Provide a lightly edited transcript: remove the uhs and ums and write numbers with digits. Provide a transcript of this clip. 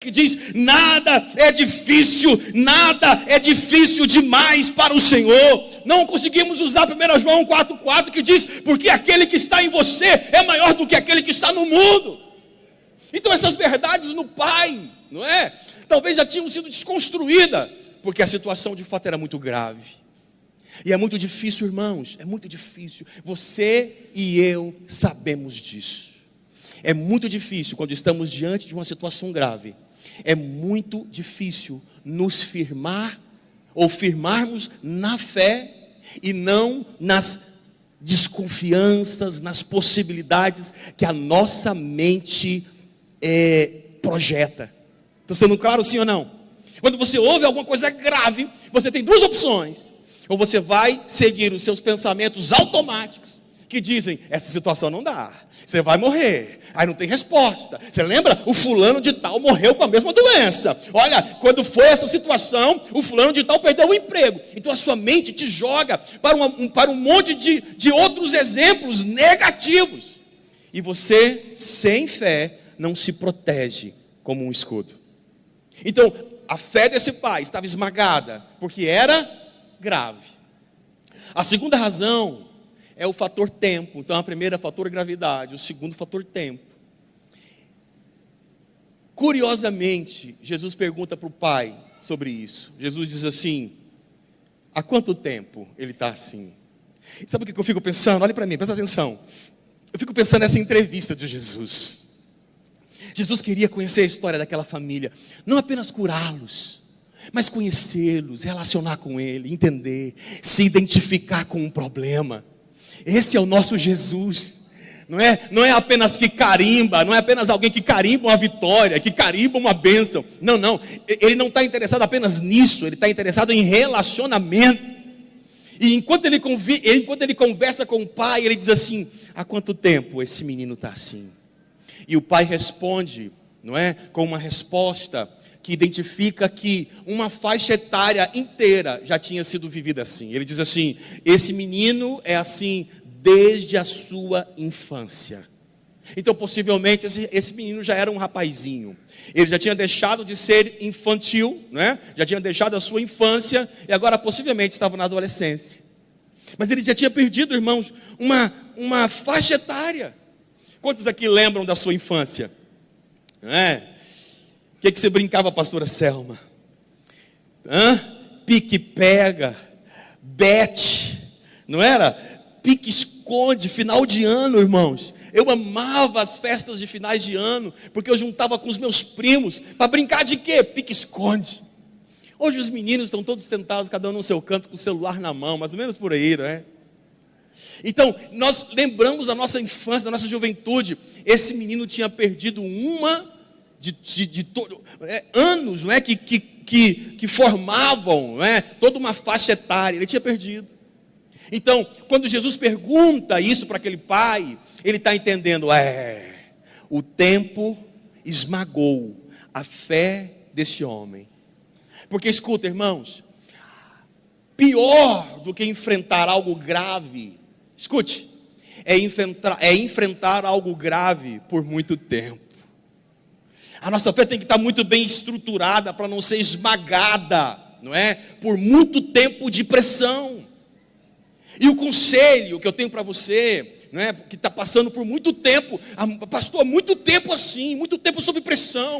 que diz: nada é difícil demais para o Senhor. Não conseguimos usar 1 João 4,4 que diz: porque aquele que está em você é maior do que aquele que está no mundo. Então essas verdades no Pai, não é? Talvez já tinham sido desconstruídas, porque a situação de fato era muito grave. E é muito difícil, irmãos, é muito difícil. Você e eu sabemos disso. É muito difícil quando estamos diante de uma situação grave. É muito difícil nos firmar ou firmarmos na fé e não nas desconfianças, nas possibilidades que a nossa mente projeta. Estou sendo claro, sim ou não? Quando você ouve alguma coisa grave, você tem duas opções. Ou você vai seguir os seus pensamentos automáticos, que dizem: essa situação não dá, você vai morrer, aí não tem resposta. Você lembra? O fulano de tal morreu com a mesma doença. Olha, quando foi essa situação, o fulano de tal perdeu o emprego. Então a sua mente te joga para um monte de outros exemplos negativos. E você, sem fé, não se protege como um escudo. Então, a fé desse pai estava esmagada, porque era grave. A segunda razão é o fator tempo. Então a primeira é o fator gravidade, o segundo fator tempo. Curiosamente, Jesus pergunta para o pai sobre isso. Jesus diz assim: há quanto tempo ele está assim? Sabe o que eu fico pensando? Olha para mim, presta atenção. Eu fico pensando nessa entrevista de Jesus. Jesus queria conhecer a história daquela família, não apenas curá-los, mas conhecê-los, relacionar com ele, entender, se identificar com um problema. Esse é o nosso Jesus. Não é apenas que carimba, não é apenas alguém que carimba uma vitória, que carimba uma bênção. Não, ele não está interessado apenas nisso, ele está interessado em relacionamento. E enquanto ele conversa com o pai, ele diz assim: há quanto tempo esse menino está assim? E o pai responde, não é? Com uma resposta que identifica que uma faixa etária inteira já tinha sido vivida assim. Ele diz assim: esse menino é assim desde a sua infância. Então possivelmente esse menino já era um rapazinho. Ele já tinha deixado de ser infantil, né? Já tinha deixado a sua infância e agora possivelmente estava na adolescência. Mas ele já tinha perdido, irmãos, uma faixa etária. Quantos aqui lembram da sua infância? Não é? O que você brincava, pastora Selma? Pique-pega, bete, não era? Pique-esconde, final de ano, irmãos. Eu amava as festas de finais de ano, porque eu juntava com os meus primos, para brincar de quê? Pique-esconde. Hoje os meninos estão todos sentados, cada um no seu canto, com o celular na mão, mais ou menos por aí, não é? Então, nós lembramos da nossa infância, da nossa juventude. Esse menino tinha perdido anos, não é? que formavam, não é? Toda uma faixa etária. Ele tinha perdido. Então, quando Jesus pergunta isso para aquele pai, ele está entendendo: o tempo esmagou a fé desse homem. Porque escuta, irmãos, pior do que enfrentar algo grave, escute, é enfrentar algo grave por muito tempo. A nossa fé tem que estar muito bem estruturada para não ser esmagada, não é? Por muito tempo de pressão. E o conselho que eu tenho para você, não é? Que está passando por muito tempo, pastor, muito tempo assim, muito tempo sob pressão.